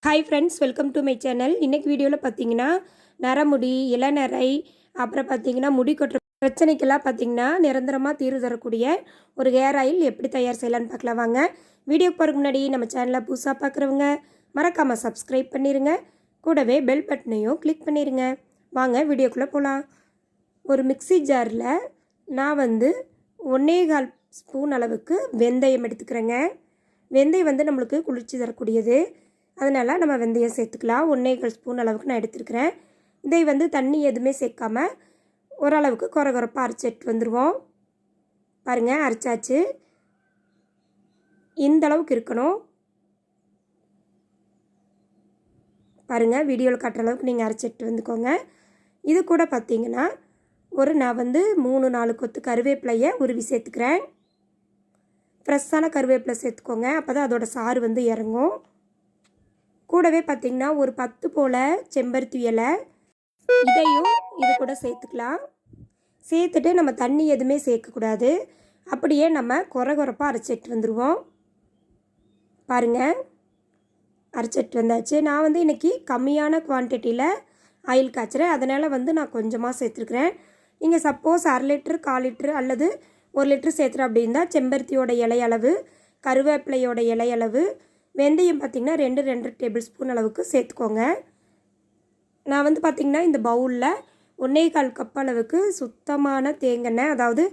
Hi friends, welcome to my channel. இன்றைக்கி வீடியோவில் பார்த்தீங்கன்னா நரமுடி, இளநரை, அப்புறம் பார்த்தீங்கன்னா முடி கொட்டுற பிரச்சனைக்கெல்லாம் பார்த்தீங்கன்னா நிரந்தரமாக தீர்வு தரக்கூடிய ஒரு ஹேர் ஆயில் எப்படி தயார் செய்யலான்னு பார்க்கலாம் வாங்க. வீடியோக்கு போகிறதுக்கு முன்னாடி நம்ம சேனலை புதுசாக பார்க்குறவங்க மறக்காமல் சப்ஸ்கிரைப் பண்ணிடுங்க. கூடவே பெல் பட்டனையும் கிளிக் பண்ணிடுங்க. வாங்க வீடியோக்குள்ளே போகலாம். ஒரு மிக்ஸி ஜாரில் நான் 1.25 ஸ்பூன் அளவுக்கு வெந்தயம் எடுத்துக்கிறேங்க. வெந்தயம் நம்மளுக்கு குளிர்ச்சி தரக்கூடியது, அதனால் நம்ம வெந்தயம் சேர்த்துக்கலாம். 1.25 ஸ்பூன் அளவுக்கு நான் எடுத்துருக்கிறேன். இதை தண்ணி எதுவுமே சேர்க்காம ஓரளவுக்கு குறப்பாக அரைச்சி எடுத்து வந்துடுவோம். பாருங்கள், அரைச்சாச்சு. இந்த அளவுக்கு இருக்கணும். பாருங்கள், வீடியோவில் காட்டுற அளவுக்கு நீங்கள் அரைச்சி எடுத்து வந்துக்கோங்க. இது கூட பார்த்திங்கன்னா நான் 3-4 கொத்து கருவேப்பிலையை உருவி சேர்த்துக்கிறேன். ஃப்ரெஷ்ஷான கருவேப்பிலை சேர்த்துக்கோங்க, அப்போ தான் அதோட சாறு இறங்கும். கூடவே பார்த்திங்கன்னா ஒரு 10 போல் செம்பருத்தி இலை, இதையும் இது கூட சேர்த்துக்கலாம். சேர்த்துட்டு நம்ம தண்ணி எதுவுமே சேர்க்கக்கூடாது, அப்படியே நம்ம குறப்பாக அரைச்சிட்டு வந்துடுவோம். பாருங்கள், அரைச்சிட்டு வந்தாச்சு. நான் இன்றைக்கி கம்மியான குவான்டிட்டியில் ஆயில் காய்ச்சுறேன், அதனால் நான் கொஞ்சமாக சேர்த்துருக்குறேன். நீங்கள் சப்போஸ் 1/2 லிட்ரு, 1/4 லிட்ரு அல்லது 1 லிட்ரு சேர்த்துறோம் அப்படின்னா செம்பருத்தியோட இலை அளவு, கருவேப்பிலையோட இலை அளவு, வெந்தயம் பார்த்திங்கன்னா 2 டேபிள் ஸ்பூன் அளவுக்கு சேர்த்துக்கோங்க. நான் பார்த்திங்கன்னா இந்த பவுலில் 1.25 கப் அளவுக்கு சுத்தமான தேங்காய், அதாவது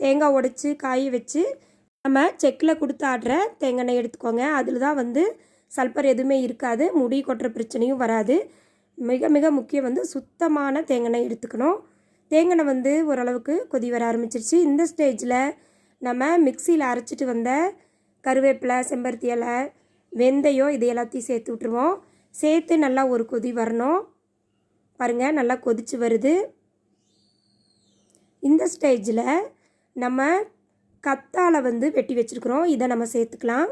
தேங்காய் உடைச்சி காய வச்சு நம்ம செக்கில் கொடுத்து ஆடுற தேங்காய் எடுத்துக்கோங்க. அதில் தான் சல்பர் எதுவுமே இருக்காது, முடி கொட்டுற பிரச்சனையும் வராது. மிக மிக முக்கியம் சுத்தமான தேங்காய் எடுத்துக்கணும். தேங்காய் ஓரளவுக்கு கொதி வர ஆரம்பிச்சிருச்சு. இந்த ஸ்டேஜில் நம்ம மிக்சியில் அரைச்சிட்டு வந்த கருவேப்பிலை, செம்பருத்தி இலை, வெந்தயம் இது எல்லாத்தையும் சேர்த்து விட்ருவோம். சேர்த்து நல்லா ஒரு கொதி வரணும். பாருங்கள், நல்லா கொதித்து வருது. இந்த ஸ்டேஜில் நம்ம கத்தாழை வெட்டி வச்சுருக்குறோம், இதை நம்ம சேர்த்துக்கலாம்.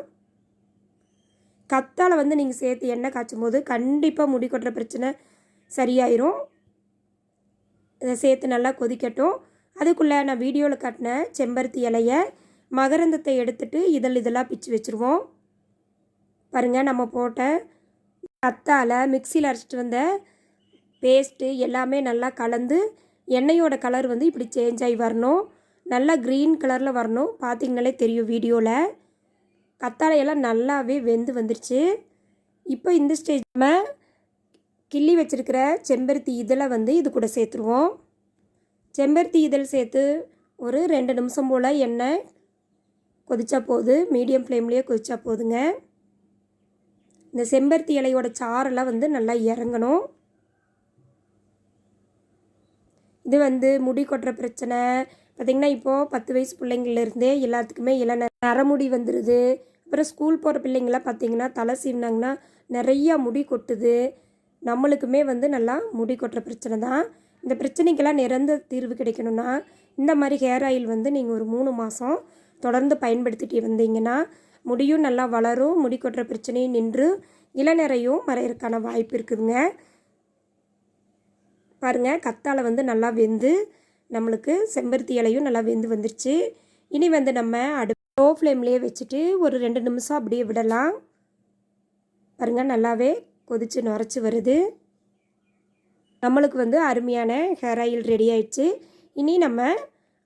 கத்தாழை நீங்கள் சேர்த்து எண்ணெய் காய்ச்சும் போது கண்டிப்பாக முடி கொட்டுற பிரச்சனை சரியாயிரும். இதை சேர்த்து நல்லா கொதிக்கட்டும். அதுக்குள்ளே நான் வீடியோவில் காட்டின செம்பருத்தி இலையை மகரந்தத்தை எடுத்துட்டு இதெல்லாம் பிச்சு வச்சுருவோம். பாருங்கள், நம்ம போட்ட கத்தாழை, மிக்சியில் அரைச்சிட்டு வந்த பேஸ்ட்டு எல்லாமே நல்லா கலந்து எண்ணெயோட கலர் இப்படி சேஞ்ச் ஆகி வரணும். நல்லா க்ரீன் கலரில் வரணும். பார்த்திங்கனாலே தெரியும் வீடியோவில். கத்தாழையெல்லாம் நல்லாவே வெந்து வந்துருச்சு. இப்போ இந்த ஸ்டேஜ் நம்ம கிள்ளி வச்சுருக்கிற செம்பருத்தி இதழை இது கூட சேர்த்துருவோம். செம்பருத்தி இதழ் சேர்த்து ஒரு 2 நிமிஷம் போல் எண்ணெய் கொதிச்சா போகுது, மீடியம் ஃப்ளேம்லேயே கொதிச்சா போதுங்க. இந்த செம்பருத்தி இலையோட சாரெல்லாம் நல்லா இறங்கணும். இது முடி கொட்டுற பிரச்சனை பார்த்திங்கன்னா இப்போது 10 வயசு பிள்ளைங்கள்லேருந்தே எல்லாத்துக்குமே நரமுடி வந்துடுது. அப்புறம் ஸ்கூல் போகிற பிள்ளைங்களாம் பார்த்திங்கன்னா தலை சீவினாங்கன்னா நிறையா முடி கொட்டுது. நம்மளுக்குமே நல்லா முடி கொட்டுற பிரச்சனை தான். இந்த பிரச்சனைக்கெல்லாம் நிரந்தர தீர்வு கிடைக்கணும்னா இந்த மாதிரி ஹேர் ஆயில் நீங்கள் ஒரு 3 மாதம் தொடர்ந்து பயன்படுத்திட்டு வந்தீங்கன்னா முடியும் நல்லா வளரும், முடி கொட்டுற பிரச்சனையும் நின்று இளநரையும் மறையிறதுக்கான வாய்ப்பு இருக்குதுங்க. பாருங்கள், கத்தாழை நல்லா வெந்து நம்மளுக்கு செம்பருத்தி இலையும் நல்லா வெந்து வந்துருச்சு. இனி நம்ம லோ ஃப்ளேம்லேயே வச்சுட்டு ஒரு 2 நிமிஷம் அப்படியே விடலாம். பாருங்கள், நல்லாவே கொதித்து நுரைச்சி வருது. நம்மளுக்கு அருமையான ஹேர் ஆயில் ரெடி ஆயிடுச்சு. இனி நம்ம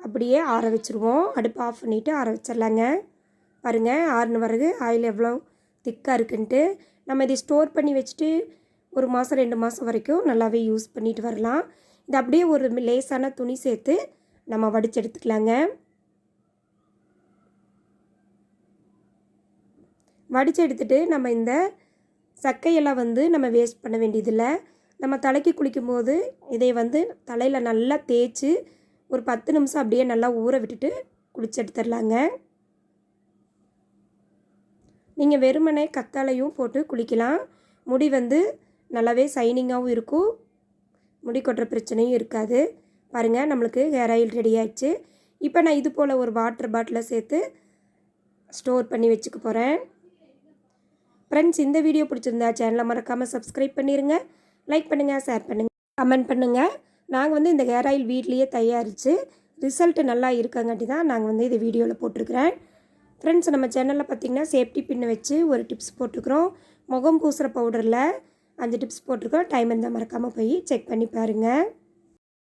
அப்படியே ஆற வச்சுருவோம். அடுப்பு ஆஃப் பண்ணிவிட்டு ஆற வச்சிடலாங்க. பாருங்கள், ஆறுன பிறகு ஆயில் எவ்வளோ திக்காக இருக்குன்ட்டு. நம்ம இதை ஸ்டோர் பண்ணி வச்சுட்டு 1 மாதம் 2 மாதம் வரைக்கும் நல்லாவே யூஸ் பண்ணிட்டு வரலாம். இது அப்படியே ஒரு லேசான துணி சேர்த்து நம்ம வடித்து எடுத்துக்கலாங்க. வடித்து எடுத்துகிட்டு நம்ம இந்த சக்கையெல்லாம் நம்ம வேஸ்ட் பண்ண வேண்டியதில்லை. நம்ம தலைக்கு குளிக்கும் போது இதை தலையில் நல்லா தேய்ச்சி ஒரு 10 நிமிஷம் அப்படியே நல்லா ஊற விட்டுட்டு குளிச்சு எடுத்துடலாங்க. நீங்கள் வெறுமனே கத்தாழையும் போட்டு குளிக்கலாம். முடி நல்லாவே சைனிங்காகவும் இருக்கும், முடி கொட்டுற பிரச்சனையும் இருக்காது. பாருங்கள், நம்மளுக்கு ஹேர் ஆயில் ரெடி ஆயிடுச்சு. இப்போ நான் இது போல் ஒரு வாட்டர் பாட்டிலில் சேர்த்து ஸ்டோர் பண்ணி வச்சுக்க போகிறேன். ஃப்ரெண்ட்ஸ், இந்த வீடியோ பிடிச்சிருந்தா சேனலை மறக்காமல் சப்ஸ்கிரைப் பண்ணிடுங்க. லைக் பண்ணுங்கள், ஷேர் பண்ணுங்கள், கமெண்ட் பண்ணுங்கள். நாங்கள் இந்த ஹேர் ஆயில் வீட்லேயே தயாரித்து ரிசல்ட்டு நல்லா இருக்கங்காட்டி தான் நாங்கள் இதை வீடியோவில் போட்டிருக்கிறேன். ஃப்ரெண்ட்ஸ், நம்ம சேனலில் பார்த்திங்கன்னா சேஃப்டி பின்னை வச்சு ஒரு டிப்ஸ் போட்டிருக்கிறோம். முகம் பூசுகிற பவுடரில் 5 டிப்ஸ் போட்டிருக்கோம். டைம் இருந்தால் மறக்காமல் போய் செக் பண்ணி பாருங்கள்.